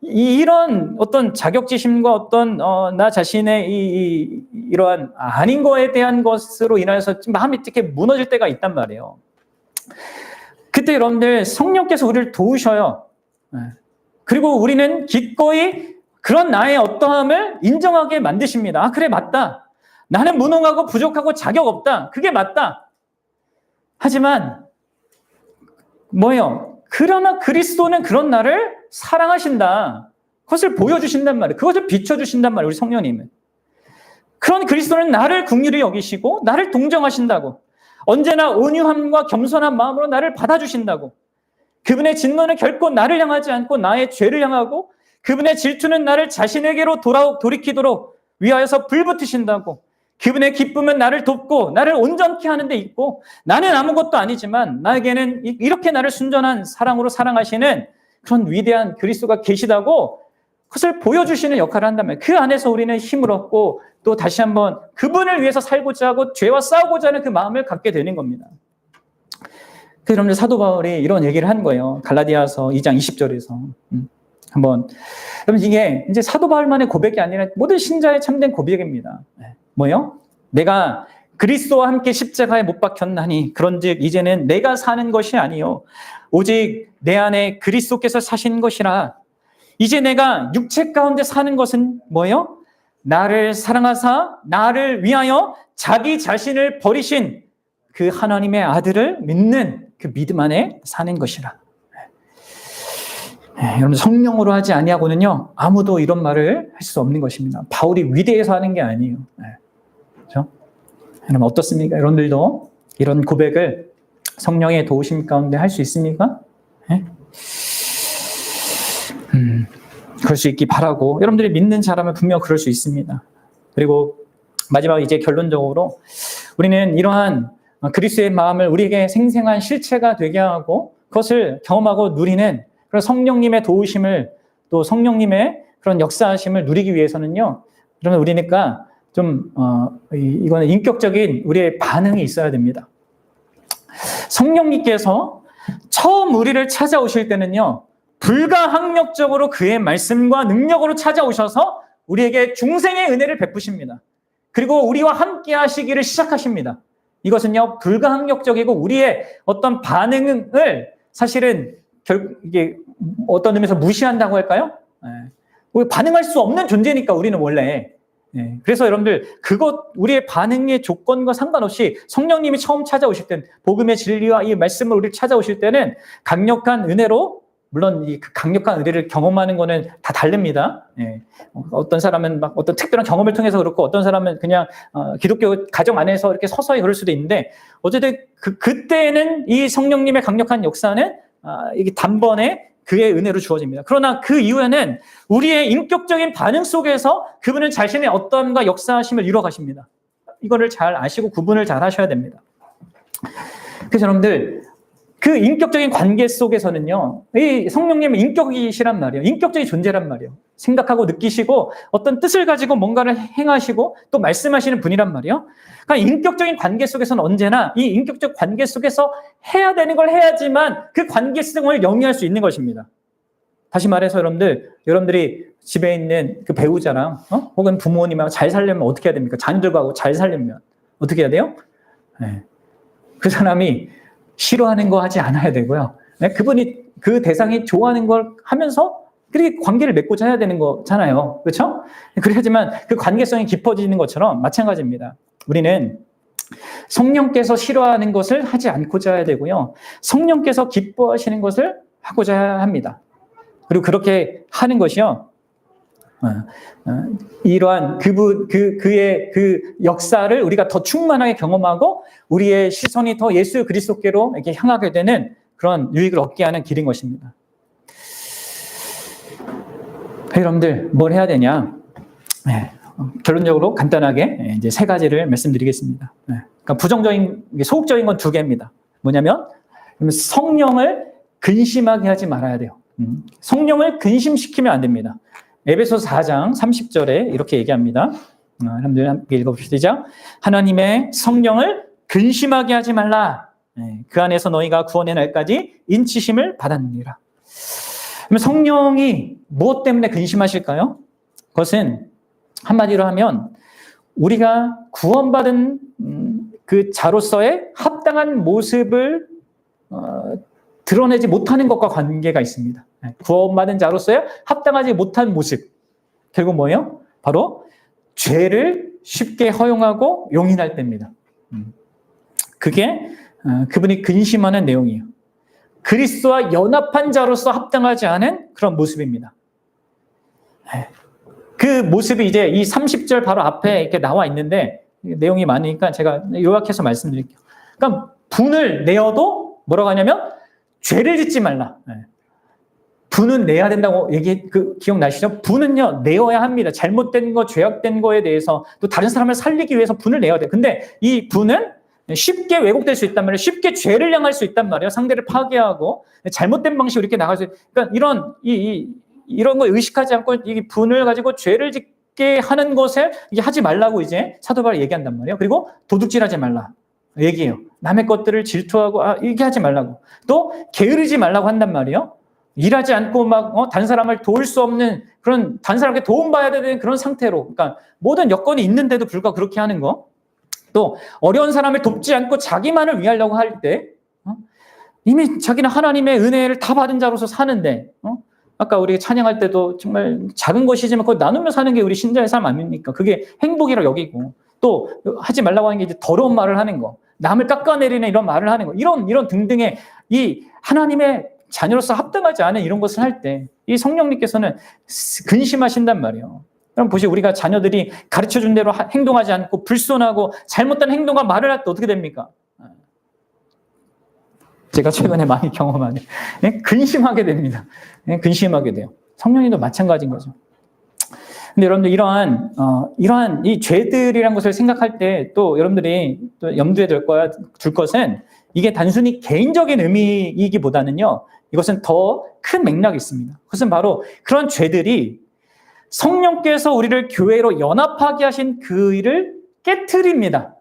이런 어떤 자격지심과 어떤 나 자신의 이러한 아닌 거에 대한 것으로 인해서 마음이 이렇게 무너질 때가 있단 말이에요. 그때 여러분들 성령께서 우리를 도우셔요. 그리고 우리는 기꺼이 그런 나의 어떠함을 인정하게 만드십니다. 아, 그래, 맞다. 나는 무능하고 부족하고 자격 없다. 그게 맞다. 하지만 뭐예요? 그러나 그리스도는 그런 나를 사랑하신다. 그것을 보여주신단 말이에요. 그것을 비춰주신단 말이에요. 우리 성령님은. 그런 그리스도는 나를 긍휼히 여기시고 나를 동정하신다고. 언제나 온유함과 겸손한 마음으로 나를 받아주신다고. 그분의 진노는 결코 나를 향하지 않고 나의 죄를 향하고, 그분의 질투는 나를 자신에게로 돌이키도록 위하여서 불붙으신다고. 그분의 기쁨은 나를 돕고 나를 온전케 하는 데 있고, 나는 아무것도 아니지만 나에게는 이렇게 나를 순전한 사랑으로 사랑하시는 그런 위대한 그리스도가 계시다고 그것을 보여주시는 역할을 한다면, 그 안에서 우리는 힘을 얻고 또 다시 한번 그분을 위해서 살고자 하고 죄와 싸우고자 하는 그 마음을 갖게 되는 겁니다. 그래서 여러분들 사도 바울이 이런 얘기를 한 거예요. 갈라디아서 2장 20절에서 한번, 여러분 이게 이제 사도 바울만의 고백이 아니라 모든 신자의 참된 고백입니다. 뭐요? 내가 그리스도와 함께 십자가에 못 박혔나니 그런즉 이제는 내가 사는 것이 아니요 오직 내 안에 그리스도께서 사신 것이라. 이제 내가 육체 가운데 사는 것은 뭐예요? 나를 사랑하사 나를 위하여 자기 자신을 버리신 그 하나님의 아들을 믿는 그 믿음 안에 사는 것이라. 여러분 성령으로 하지 아니하고는요 아무도 이런 말을 할 수 없는 것입니다. 바울이 위대해서 하는 게 아니에요. 그렇죠? 여러분 어떻습니까? 여러분들도 이런 고백을 성령의 도우심 가운데 할 수 있습니까? 그럴 수 있기 바라고, 여러분들이 믿는 자라면 분명 그럴 수 있습니다. 그리고 마지막 이제 결론적으로 우리는 이러한 그리스도의 마음을 우리에게 생생한 실체가 되게 하고 그것을 경험하고 누리는 그런 성령님의 도우심을, 또 성령님의 그런 역사하심을 누리기 위해서는요, 그러면 우리니까 좀 이거는 인격적인 우리의 반응이 있어야 됩니다. 성령님께서 처음 우리를 찾아오실 때는요, 불가항력적으로 그의 말씀과 능력으로 찾아오셔서 우리에게 중생의 은혜를 베푸십니다. 그리고 우리와 함께 하시기를 시작하십니다. 이것은요, 불가항력적이고 우리의 어떤 반응을 사실은 이게 어떤 의미에서 무시한다고 할까요? 반응할 수 없는 존재니까 우리는 원래. 그래서 여러분들 우리의 반응의 조건과 상관없이 성령님이 처음 찾아오실 때는, 복음의 진리와 이 말씀을 우리를 찾아오실 때는 강력한 은혜로, 물론 이 강력한 은혜를 경험하는 거는 다 다릅니다. 어떤 사람은 막 어떤 특별한 경험을 통해서 그렇고, 어떤 사람은 그냥 기독교 가정 안에서 이렇게 서서히 그럴 수도 있는데, 어쨌든 그때는 이 성령님의 강력한 역사는 이게 단번에 그의 은혜로 주어집니다. 그러나 그 이후에는 우리의 인격적인 반응 속에서 그분은 자신의 어떠함과 역사하심을 이뤄가십니다. 이거를 잘 아시고 구분을 잘 하셔야 됩니다. 그래서 여러분들 그 인격적인 관계 속에서는요, 이 성령님은 인격이시란 말이에요. 인격적인 존재란 말이에요. 생각하고 느끼시고 어떤 뜻을 가지고 뭔가를 행하시고 또 말씀하시는 분이란 말이에요. 그러니까 인격적인 관계 속에서는 언제나 이 인격적 관계 속에서 해야 되는 걸 해야지만 그 관계성을 영위할 수 있는 것입니다. 다시 말해서 여러분들이 집에 있는 그 배우자랑 혹은 부모님하고 잘 살려면 어떻게 해야 됩니까? 자녀들하고 잘 살려면 어떻게 해야 돼요? 네. 그 사람이 싫어하는 거 하지 않아야 되고요. 네? 그분이 그 대상이 좋아하는 걸 하면서 그렇게 관계를 맺고자 해야 되는 거잖아요. 그렇죠? 그래야지만 그 관계성이 깊어지는 것처럼 마찬가지입니다. 우리는 성령께서 싫어하는 것을 하지 않고자 해야 되고요. 성령께서 기뻐하시는 것을 하고자 합니다. 그리고 그렇게 하는 것이요. 이러한 그의 그 역사를 우리가 더 충만하게 경험하고 우리의 시선이 더 예수 그리스도께로 이렇게 향하게 되는 그런 유익을 얻게 하는 길인 것입니다. 여러분들 뭘 해야 되냐? 네, 결론적으로 간단하게 이제 세 가지를 말씀드리겠습니다. 네, 그러니까 부정적인 소극적인 건 두 개입니다. 뭐냐면 성령을 근심하게 하지 말아야 돼요. 성령을 근심시키면 안 됩니다. 에베소서 4장 30절에 이렇게 얘기합니다. 여러분들 함께 읽어봅시다. 시작. 하나님의 성령을 근심하게 하지 말라. 그 안에서 너희가 구원의 날까지 인치심을 받았느니라. 그러면 성령이 무엇 때문에 근심하실까요? 그것은 한마디로 하면 우리가 구원받은 그 자로서의 합당한 모습을 드러내지 못하는 것과 관계가 있습니다. 구원받은 자로서의 합당하지 못한 모습. 결국 뭐예요? 바로 죄를 쉽게 허용하고 용인할 때입니다. 그게 그분이 근심하는 내용이에요. 그리스도와 연합한 자로서 합당하지 않은 그런 모습입니다. 그 모습이 이제 이 30절 바로 앞에 이렇게 나와 있는데 내용이 많으니까 제가 요약해서 말씀드릴게요. 그러니까 분을 내어도 뭐라고 하냐면 죄를 짓지 말라. 분은 내야 된다고 기억나시죠? 분은요, 내어야 합니다. 잘못된 거, 죄악된 거에 대해서 또 다른 사람을 살리기 위해서 분을 내야 돼요. 근데 이 분은 쉽게 왜곡될 수 있단 말이에요. 쉽게 죄를 향할 수 있단 말이에요. 상대를 파괴하고 잘못된 방식으로 이렇게 나갈 수. 그러니까 이런 거 의식하지 않고 이 분을 가지고 죄를 짓게 하는 것을 이게 하지 말라고 이제 사도 바울이 얘기한단 말이에요. 그리고 도둑질하지 말라 얘기해요. 남의 것들을 질투하고 이렇게 하지 말라고. 또 게으르지 말라고 한단 말이에요. 일하지 않고 막 다른 사람을 도울 수 없는 그런 다른 사람에게 도움받아야 되는 그런 상태로. 그러니까 모든 여건이 있는데도 불구하고 그렇게 하는 거. 또 어려운 사람을 돕지 않고 자기만을 위하려고 할 때 이미 자기는 하나님의 은혜를 다 받은 자로서 사는데 아까 우리 찬양할 때도 정말 작은 것이지만 그걸 나누며 사는 게 우리 신자의 삶 아닙니까? 그게 행복이라고 여기고 또 하지 말라고 하는 게 이제 더러운 말을 하는 거, 남을 깎아내리는 이런 말을 하는 거, 이런 등등의 이 하나님의 자녀로서 합당하지 않은 이런 것을 할 때 이 성령님께서는 근심하신단 말이에요. 그럼 보시 우리가 자녀들이 가르쳐준 대로 행동하지 않고 불손하고 잘못된 행동과 말을 할 때 어떻게 됩니까? 제가 최근에 많이 경험하는 근심하게 됩니다. 근심하게 돼요. 성령님도 마찬가지인 거죠. 근데 여러분들 이러한 이 죄들이란 것을 생각할 때 또 여러분들이 또 염두에 둘 것은 이게 단순히 개인적인 의미이기보다는요, 이것은 더 큰 맥락이 있습니다. 그것은 바로 그런 죄들이 성령께서 우리를 교회로 연합하게 하신 그 일을 깨트립니다.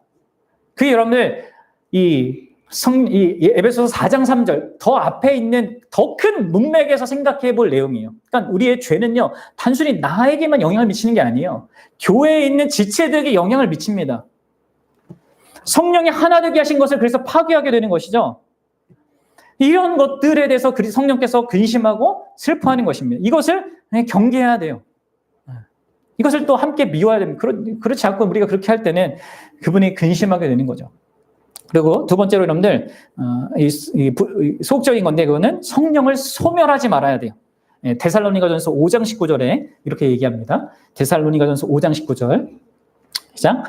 그게 여러분들 이 에베소서 4장 3절 더 앞에 있는 더 큰 문맥에서 생각해 볼 내용이에요. 그러니까 우리의 죄는요, 단순히 나에게만 영향을 미치는 게 아니에요. 교회에 있는 지체들에게 영향을 미칩니다. 성령이 하나 되게 하신 것을 그래서 파괴하게 되는 것이죠. 이런 것들에 대해서 성령께서 근심하고 슬퍼하는 것입니다. 이것을 경계해야 돼요. 이것을 또 함께 미워야 됩니다. 그렇지 않고 우리가 그렇게 할 때는 그분이 근심하게 되는 거죠. 그리고 두 번째로 여러분들 소극적인 건데 그거는 성령을 소멸하지 말아야 돼요. 데살로니가전서 5장 19절에 이렇게 얘기합니다. 데살로니가전서 5장 19절 시작.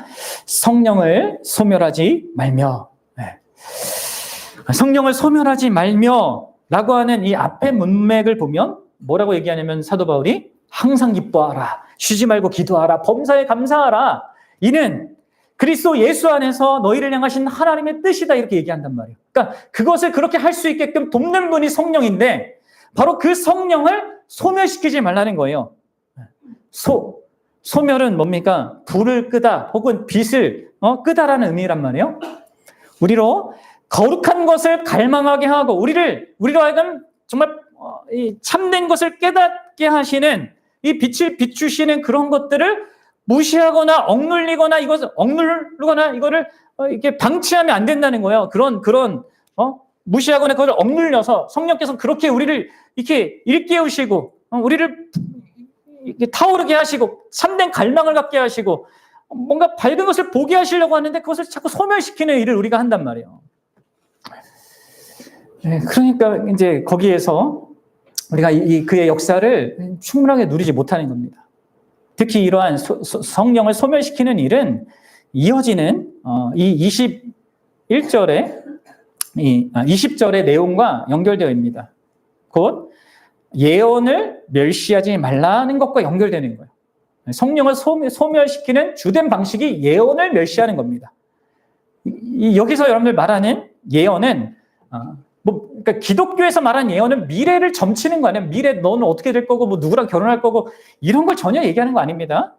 성령을 소멸하지 말며. 성령을 소멸하지 말며 라고 하는 이 앞의 문맥을 보면 뭐라고 얘기하냐면 사도 바울이 항상 기뻐하라, 쉬지 말고 기도하라, 범사에 감사하라. 이는 그리스도 예수 안에서 너희를 향하신 하나님의 뜻이다 이렇게 얘기한단 말이에요. 그러니까 그것을 그렇게 할 수 있게끔 돕는 분이 성령인데 바로 그 성령을 소멸시키지 말라는 거예요. 소멸은 뭡니까? 불을 끄다 혹은 빛을 끄다라는 의미란 말이에요. 우리로 거룩한 것을 갈망하게 하고 우리로 하여금 정말 이 참된 것을 깨닫게 하시는 이 빛을 비추시는 그런 것들을 무시하거나 억눌리거나 이거를 이렇게 방치하면 안 된다는 거예요. 그런 무시하거나 그걸 억눌려서 성령께서 그렇게 우리를 이렇게 일깨우시고 우리를 이렇게 타오르게 하시고 참된 갈망을 갖게 하시고 뭔가 밝은 것을 보게 하시려고 하는데 그것을 자꾸 소멸시키는 일을 우리가 한단 말이에요. 네, 그러니까 이제 거기에서 우리가 그의 역사를 충분하게 누리지 못하는 겁니다. 특히 이러한 성령을 소멸시키는 일은 이어지는 이 21절의 20절의 내용과 연결되어 있습니다. 곧 예언을 멸시하지 말라는 것과 연결되는 거예요. 성령을 소멸시키는 주된 방식이 예언을 멸시하는 겁니다. 여기서 여러분들 말하는 예언은 그러니까 기독교에서 말하는 예언은 미래를 점치는 거 아니에요. 미래 너는 어떻게 될 거고 뭐 누구랑 결혼할 거고 이런 걸 전혀 얘기하는 거 아닙니다.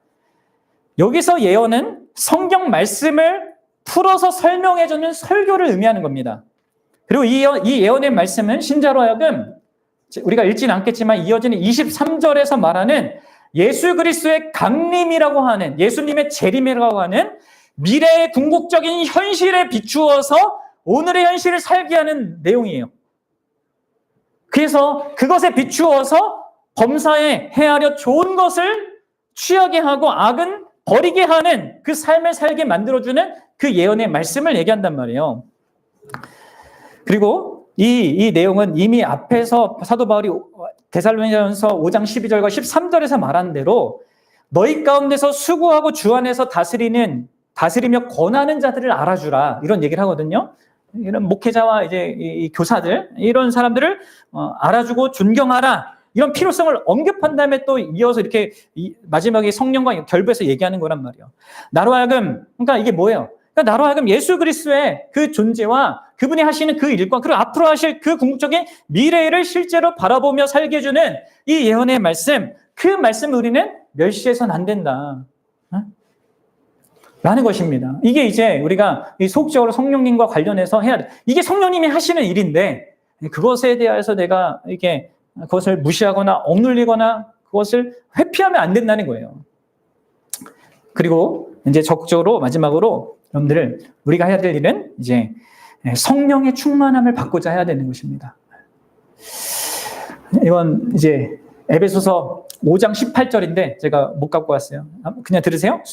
여기서 예언은 성경 말씀을 풀어서 설명해주는 설교를 의미하는 겁니다. 그리고 이 예언의 말씀은 신자로 하여금 우리가 읽지는 않겠지만 이어지는 23절에서 말하는 예수 그리스도의 강림이라고 하는 예수님의 재림이라고 하는 미래의 궁극적인 현실에 비추어서 오늘의 현실을 살게 하는 내용이에요. 그래서 그것에 비추어서 범사에 헤아려 좋은 것을 취하게 하고 악은 버리게 하는 그 삶을 살게 만들어주는 그 예언의 말씀을 얘기한단 말이에요. 그리고 이 내용은 이미 앞에서 사도 바울이 데살로니가전서 5장 12절과 13절에서 말한 대로 너희 가운데서 수고하고 주 안에서 다스리며 권하는 자들을 알아주라 이런 얘기를 하거든요. 이런 목회자와 이제 이 교사들 이런 사람들을 알아주고 존경하라 이런 필요성을 언급한 다음에 또 이어서 이렇게 마지막에 성령과 결부해서 얘기하는 거란 말이에요. 나로 하여금 그러니까 이게 뭐예요? 그러니까 나로 하여금 예수 그리스도의 그 존재와 그분이 하시는 그 일과 그리고 앞으로 하실 그 궁극적인 미래를 실제로 바라보며 살게 해주는 이 예언의 말씀, 그 말씀을 우리는 멸시해서는 안 된다. 라는 것입니다. 이게 이제 우리가 소극적으로 성령님과 관련해서 해야 돼. 이게 성령님이 하시는 일인데 그것에 대해서 내가 이렇게 그것을 무시하거나 억눌리거나 그것을 회피하면 안 된다는 거예요. 그리고 이제 적극적으로 마지막으로 여러분들 우리가 해야 될 일은 이제 성령의 충만함을 받고자 해야 되는 것입니다. 이건 이제 에베소서 5장 18절인데 제가 못 갖고 왔어요. 그냥 들으세요.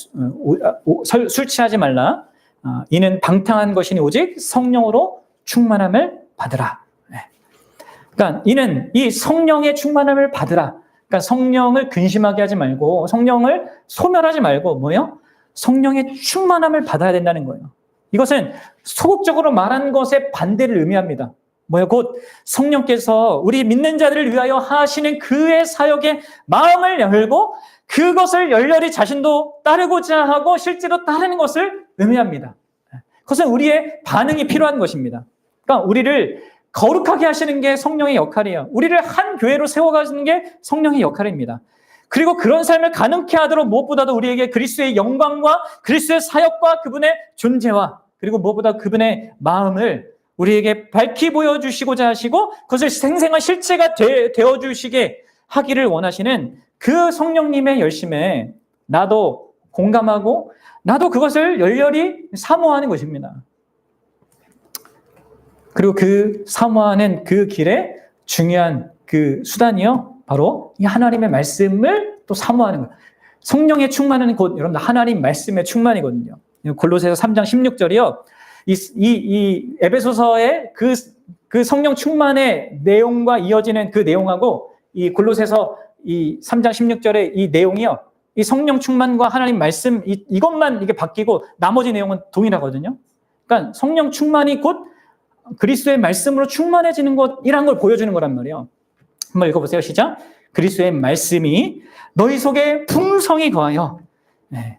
술 취하지 말라. 이는 방탕한 것이니 오직 성령으로 충만함을 받으라. 그러니까 이는 이 성령의 충만함을 받으라. 그러니까 성령을 근심하게 하지 말고 성령을 소멸하지 말고 뭐예요? 성령의 충만함을 받아야 된다는 거예요. 이것은 소극적으로 말한 것의 반대를 의미합니다. 뭐예요? 곧 성령께서 우리 믿는 자들을 위하여 하시는 그의 사역에 마음을 열고 그것을 열렬히 자신도 따르고자 하고 실제로 따르는 것을 의미합니다. 그것은 우리의 반응이 필요한 것입니다. 그러니까 우리를 거룩하게 하시는 게 성령의 역할이에요. 우리를 한 교회로 세워가시는 게 성령의 역할입니다. 그리고 그런 삶을 가능케 하도록 무엇보다도 우리에게 그리스도의 영광과 그리스도의 사역과 그분의 존재와 그리고 무엇보다 그분의 마음을 우리에게 밝히 보여주시고자 하시고 그것을 생생한 실체가 되어주시게 하기를 원하시는 그 성령님의 열심에 나도 공감하고 나도 그것을 열렬히 사모하는 것입니다. 그리고 그 사모하는 그 길에 중요한 그 수단이요. 바로 이 하나님의 말씀을 또 사모하는 거예요. 성령의 충만은 곧 여러분들 하나님 말씀의 충만이거든요. 골로새서 3장 16절이요. 이 에베소서의 그 성령 충만의 내용과 이어지는 그 내용하고 이 골로새서 이 3장 16절의 이 내용이요. 이 성령 충만과 하나님 말씀 이것만 이게 바뀌고 나머지 내용은 동일하거든요. 그러니까 성령 충만이 곧 그리스도의 말씀으로 충만해지는 것이란 걸 보여주는 거란 말이에요. 한번 읽어보세요. 시작. 그리스도의 말씀이 너희 속에 풍성히 거하여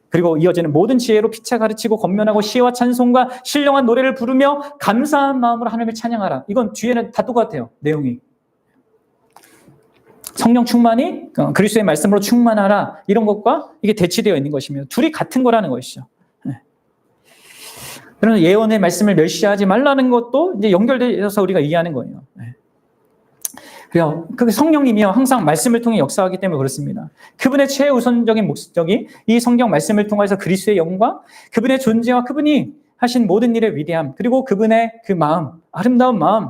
그리고 이어지는 모든 지혜로 피차 가르치고 권면하고 시와 찬송과 신령한 노래를 부르며 감사한 마음으로 하나님을 찬양하라. 이건 뒤에는 다 똑같아요. 내용이. 성령 충만이 그리스도의 말씀으로 충만하라. 이런 것과 이게 대치되어 있는 것이며 둘이 같은 거라는 것이죠. 그러나 예언의 말씀을 멸시하지 말라는 것도 이제 연결되어서 우리가 이해하는 거예요. 그래요. 그 성령님이요 항상 말씀을 통해 역사하기 때문에 그렇습니다. 그분의 최우선적인 목적이 이 성경 말씀을 통해서 그리스도의 영광, 그분의 존재와 그분이 하신 모든 일의 위대함, 그리고 그분의 그 마음, 아름다운 마음,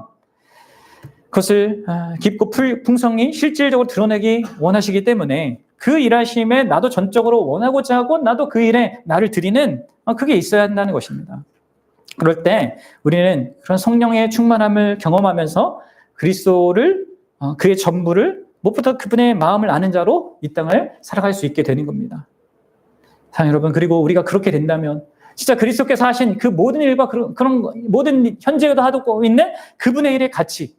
그것을 깊고 풍성히 실질적으로 드러내기 원하시기 때문에 그 일하심에 나도 전적으로 원하고자 하고 나도 그 일에 나를 드리는 그게 있어야 한다는 것입니다. 그럴 때 우리는 그런 성령의 충만함을 경험하면서 그리스도를 그의 전부를 무엇보다 그분의 마음을 아는 자로 이 땅을 살아갈 수 있게 되는 겁니다. 사랑하는 여러분, 그리고 우리가 그렇게 된다면 진짜 그리스도께서 하신 그 모든 일과 그런 모든 현재에도 하고 있는 그분의 일의 가치,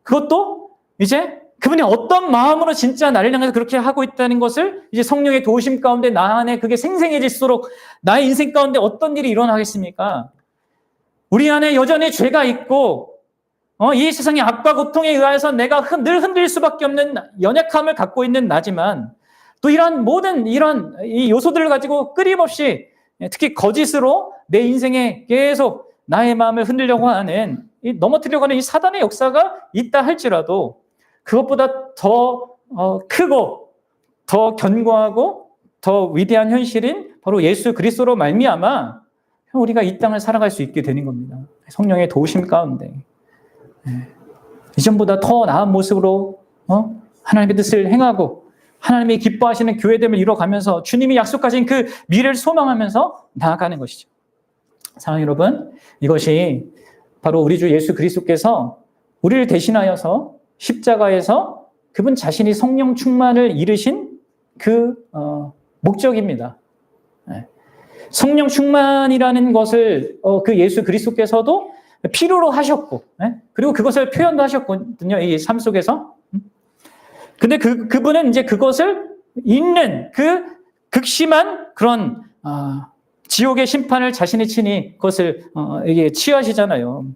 그것도 이제 그분이 어떤 마음으로 진짜 나를 향해서 그렇게 하고 있다는 것을 이제 성령의 도우심 가운데 나 안에 그게 생생해질수록 나의 인생 가운데 어떤 일이 일어나겠습니까? 우리 안에 여전히 죄가 있고 이 세상의 악과 고통에 의해서 내가 늘 흔들릴 수밖에 없는 연약함을 갖고 있는 나지만 또 이런 모든 이런 이 요소들을 가지고 끊임없이 특히 거짓으로 내 인생에 계속 나의 마음을 흔들려고 하는 넘어뜨리려고 하는 이 사단의 역사가 있다 할지라도 그것보다 더 크고 더 견고하고 더 위대한 현실인 바로 예수 그리스도로 말미암아 우리가 이 땅을 살아갈 수 있게 되는 겁니다. 성령의 도우심 가운데 이전보다 더 나은 모습으로 하나님의 뜻을 행하고 하나님이 기뻐하시는 교회됨을 이뤄가면서 주님이 약속하신 그 미래를 소망하면서 나아가는 것이죠. 사랑하는 여러분, 이것이 바로 우리 주 예수 그리스도께서 우리를 대신하여서 십자가에서 그분 자신이 성령 충만을 이루신 그 목적입니다. 성령 충만이라는 것을 그 예수 그리스도께서도 필요로 하셨고, 그리고 그것을 표현도 하셨거든요. 이 삶 속에서. 근데 그분은 이제 그것을 잊는 그 극심한 그런 지옥의 심판을 자신이 친히 그것을 이게 취하시잖아요.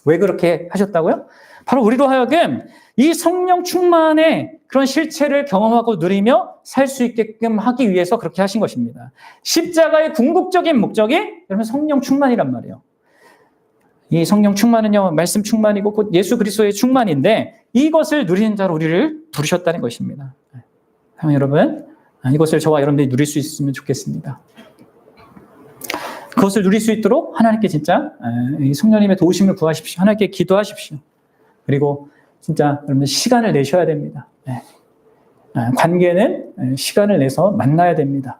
왜 그렇게 하셨다고요? 바로 우리로 하여금 이 성령 충만의 그런 실체를 경험하고 누리며 살 수 있게끔 하기 위해서 그렇게 하신 것입니다. 십자가의 궁극적인 목적이 여러분 성령 충만이란 말이에요. 이 성령 충만은요, 말씀 충만이고 곧 예수 그리스도의 충만인데 이것을 누리는 자로 우리를 부르셨다는 것입니다. 여러분, 이것을 저와 여러분들이 누릴 수 있으면 좋겠습니다. 그것을 누릴 수 있도록 하나님께 진짜 성령님의 도우심을 구하십시오. 하나님께 기도하십시오. 그리고 진짜 여러분 시간을 내셔야 됩니다. 관계는 시간을 내서 만나야 됩니다.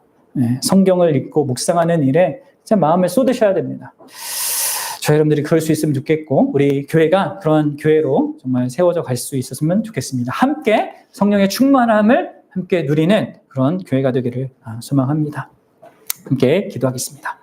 성경을 읽고 묵상하는 일에 진짜 마음을 쏟으셔야 됩니다. 저 여러분들이 그럴 수 있으면 좋겠고 우리 교회가 그런 교회로 정말 세워져 갈 수 있었으면 좋겠습니다. 함께 성령의 충만함을 함께 누리는 그런 교회가 되기를 소망합니다. 함께 기도하겠습니다.